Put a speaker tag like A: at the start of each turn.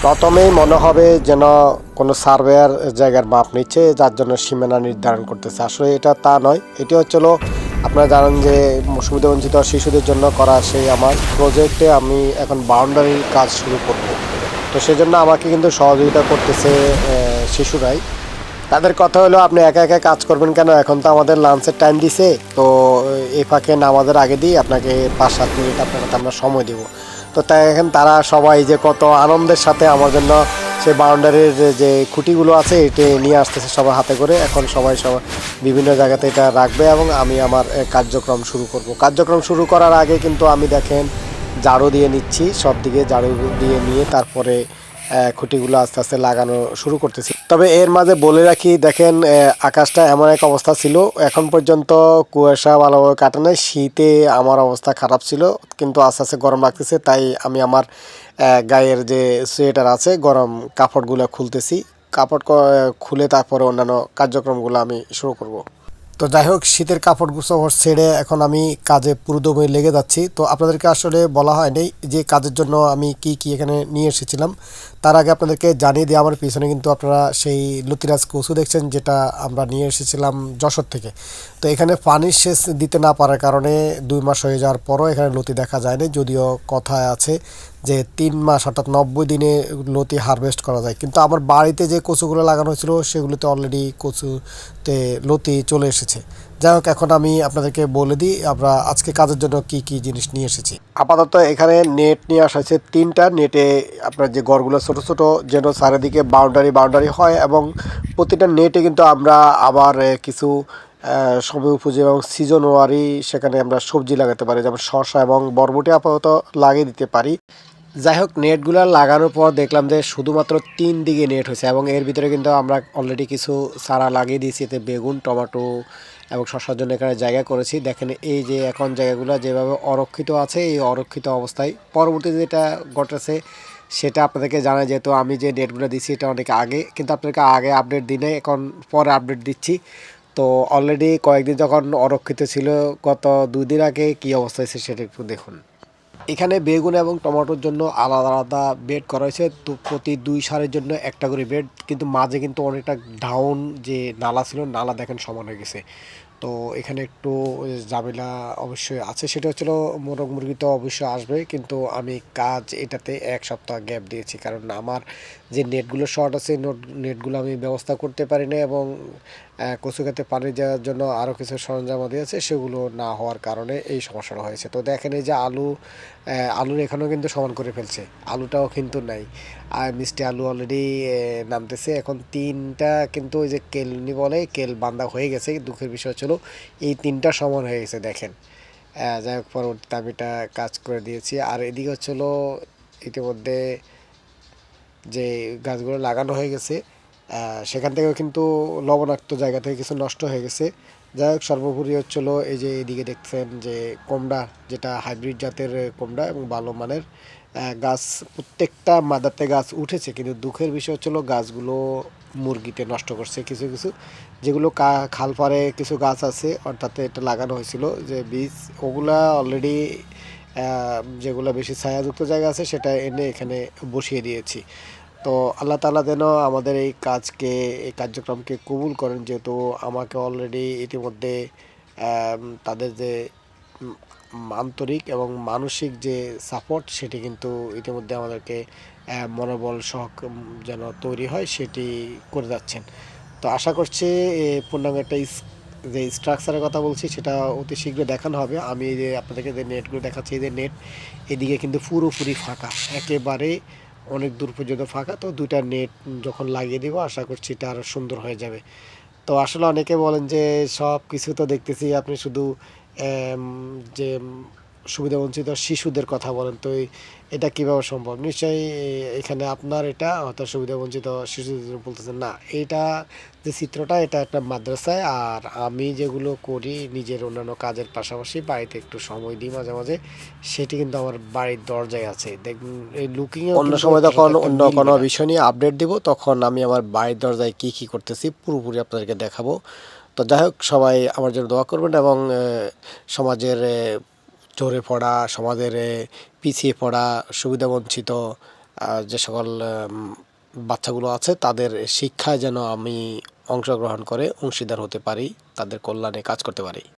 A: প্রথমেই মনে হবে যেন কোনো সার্ভেয়ার জায়গার মাপ নিচ্ছে, যার জন্য সীমানা নির্ধারণ করতেছে। আসলে এটা তা নয়, এটি হচ্ছিল আপনারা জানেন যে সুবিধাবঞ্চিত শিশুদের জন্য করা সেই আমার প্রজেক্টে আমি এখন বাউন্ডারির কাজ শুরু করব। তো সেজন্য আমাকে কিন্তু সহযোগিতা করতেছে শিশুরাই। তাদের কথা হলো, আপনি একা একা কাজ করবেন কেন, এখন তো আমাদের লাঞ্চের টাইম দিছে, তো এই ফাঁকে নামাজের আগে দিয়ে আপনাকে 5-7 মিনিট আপনাকে আমরা সময় দেব। তো তাই এখন তারা সবাই যে কত আনন্দের সাথে আমার জন্য সেই বাউন্ডারির যে খুঁটিগুলো আছে এটি নিয়ে আসতেছে সবার হাতে করে। এখন সবাই বিভিন্ন জায়গাতে এটা রাখবে এবং আমি আমার কার্যক্রম শুরু করব। কার্যক্রম শুরু করার আগে কিন্তু আমি দেখেন ঝাড়ু দিয়ে নিচ্ছি, সব দিকে ঝাড়ু দিয়ে নিয়ে তারপরে খুঁটিগুলো আস্তে আস্তে লাগানো শুরু করতেছি। তবে এর মাঝে বলে রাখি, দেখেন আকাশটা এমন এক অবস্থা ছিল, এখন পর্যন্ত কুয়াশা ভালোভাবে কাটে নাই। শীতে আমার অবস্থা খারাপ ছিল, কিন্তু আস্তে আস্তে গরম লাগতেছে, তাই আমি আমার গায়ের যে সোয়েটার আছে গরম কাপড়গুলো খুলতেছি। কাপড় খুলে তারপরে অন্যান্য কার্যক্রমগুলো আমি শুরু করব। তো যাই হোক, শীতের কাপড় গোছাপড় ছেড়ে এখন আমি কাজে পুরোদমে লেগে যাচ্ছি। তো আপনাদেরকে আসলে বলা হয়নি যে কাজের জন্য আমি কি কি এখানে নিয়ে এসেছিলাম। তার আগে আপনাদেরকে জানিয়ে দিই, আমার পিছনে কিন্তু আপনারা সেই লতিরাজ কচু দেখছেন, যেটা আমরা নিয়ে এসেছিলাম যশোর থেকে। তো এখানে পানির সেচ দিতে না পারার কারণে 2 মাস হয়ে যাওয়ার পরও এখানে লতি দেখা যায়নি, যদিও কথায় আছে যে 3 মাস অর্থাৎ 90 দিনে লতি হারভেস্ট করা যায়। কিন্তু আমার বাড়িতে যে কচুগুলো লাগানো হয়েছিল সেগুলোতে অলরেডি কচুতে লতি চলে এসেছে। যাই হোক, এখন আমি আপনাদেরকে বলে দিই আমরা আজকে কাজের জন্য কি কি জিনিস নিয়ে এসেছি। আপাতত এখানে নেট নিয়ে আসা হয়েছে 3টা। নেটে আপনার যে ঘরগুলো ছোটো ছোটো যেন চারিদিকে বাউন্ডারি হয়, এবং প্রতিটা নেটে কিন্তু আমরা আবার কিছু সময় উপযোগী এবং সিজন ওয়ারি সেখানে আমরা সবজি লাগাতে পারি, যেমন শসা এবং বরবটি আপাতত লাগিয়ে দিতে পারি। যাই হোক, নেটগুলো লাগানোর পর দেখলাম যে শুধুমাত্র 3 দিকে নেট হয়েছে, এবং এর ভিতরে কিন্তু আমরা অলরেডি কিছু চারা লাগিয়ে দিয়েছি, এতে বেগুন, টমেটো এবং শসার জন্য এখানে জায়গা করেছি। দেখেন এই যে এখন জায়গাগুলো যেভাবে অরক্ষিত আছে, এই অরক্ষিত অবস্থায় পরবর্তী যেটা ঘটেছে সেটা আপনাদেরকে জানাই। যেহেতু আমি যে নেটগুলো দিচ্ছি এটা অনেক আগে, কিন্তু আপনাদেরকে আগে আপডেট দিই নাই, এখন পরে আপডেট দিচ্ছি। তো অলরেডি কয়েকদিন যখন অরক্ষিত ছিল, গত 2 দিন আগে কী অবস্থা হয়েছে সেটা একটু দেখুন। এখানে বেগুন এবং টমেটোর জন্য আলাদা আলাদা বেড করা হয়েছে, তো প্রতি 2 সারের জন্য একটা করে বেড, কিন্তু মাঝে কিন্তু অনেকটা ডাউন যে নালা ছিল, নালা দেখেন সমান হয়ে গেছে। তো এখানে একটু ঝামেলা অবশ্যই আছে, সেটা হচ্ছিল মোরগ মুরগি তো অবশ্যই আসবে, কিন্তু আমি কাজ এটাতে 1 সপ্তাহ গ্যাপ দিয়েছি, কারণ আমার যে নেটগুলো শর্ট আছে নেটগুলো আমি ব্যবস্থা করতে পারি না, এবং কচু খেতে পানি দেওয়ার জন্য আরও কিছু সরঞ্জামাদি আছে, সেগুলো না হওয়ার কারণে এই সমস্যাটা হয়েছে। তো দেখেন এই যে আলুর এখানেও কিন্তু সমান করে ফেলছে, আলুটাও কিন্তু নাই। আর মিষ্টি আলু অলরেডি নামতেছে। এখন 3টা কিন্তু ওই যে কেলনি বলে কেল বান্ধা হয়ে গেছে, দুঃখের বিষয় ছিল এই 3টা সমান হয়ে গেছে দেখেন। যাই হোক, পরবর্তীতে আমি এটা কাজ করে দিয়েছি। আর এদিকে হচ্ছিল ইতিমধ্যে যে গাছগুলো লাগানো হয়ে গেছে, সেখান থেকেও কিন্তু লবণাক্ত জায়গা থেকে কিছু নষ্ট হয়ে গেছে। যাই হোক, সর্বোপরি হচ্ছিলো এই যে এদিকে দেখছেন যে কোমড়া, যেটা হাইব্রিড জাতের কোমড়া এবং ভালো মানের গাছ, প্রত্যেকটা মাদারতে গাছ উঠেছে, কিন্তু দুঃখের বিষয় হচ্ছিলো গাছগুলো মুরগিতে নষ্ট করছে কিছু কিছু। যেগুলো খাল পাড়ে কিছু গাছ আছে, অর্থাৎ এটা লাগানো হয়েছিল যে বীজ, ওগুলা অলরেডি যেগুলো বেশি ছায়াযুক্ত জায়গা আছে সেটা এনে এখানে বসিয়ে দিয়েছি। তো আল্লাহ তাআলা যেন আমাদের এই কার্যক্রমকে কবুল করেন, যেহেতু আমাকে অলরেডি ইতিমধ্যে তাদের যে উম, আন্তরিক এবং মানসিক যে সাপোর্ট সেটি কিন্তু ইতিমধ্যে আমাদেরকে মনোবল সহ যেন তৈরি হয় সেটি করে যাচ্ছেন। তো আশা করছি পূর্ণাঙ্গ একটা যে স্ট্রাকচারের কথা বলছি সেটা অতি শীঘ্রই দেখানো হবে। আমি যে আপনাদেরকে যে নেটগুলো দেখাচ্ছি, এই যে নেট, এদিকে কিন্তু পুরোপুরি ফাঁকা, একেবারে অনেক দূর পর্যন্ত ফাঁকা। তো 2টা নেট যখন লাগিয়ে দিব আশা করছি এটা আরও সুন্দর হয়ে যাবে। তো আসলে অনেকে বলেন যে সব কিছু তো দেখতেছি আপনি শুধু যে সুবিধাবঞ্চিত শিশুদের কথা বলেন, তো এটা কীভাবে সম্ভব? নিশ্চয়ই এখানে আপনার এটা হয়তো সুবিধাবঞ্চিত শিশুদের বলতেছেন না, এটা যে চিত্রটা এটা একটা মাদ্রাসায়, আর আমি যেগুলো করি নিজের অন্যান্য কাজের পাশাপাশি বাড়িতে একটু সময় দিই মাঝে মাঝে, সেটি কিন্তু আমার বাড়ির দরজায় আছে। দেখুন এই লুকিংয়ে অন্য সময় যখন অন্য কোনো বিষয় নিয়ে আপডেট দিব তখন আমি আমার বাড়ির দরজায় কী কী করতেছি পুরোপুরি আপনাদেরকে দেখাবো। তো যাই হোক, সবাই আমার জন্য দোয়া করবেন, এবং সমাজের ঝরে পড়া, সমাজের পিছিয়ে পড়া, সুবিধাবঞ্চিত যে সকল বাচ্চাগুলো আছে তাদের শিক্ষায় যেন আমি অংশগ্রহণ করে অংশীদার হতে পারি, তাদের কল্যাণে কাজ করতে পারি।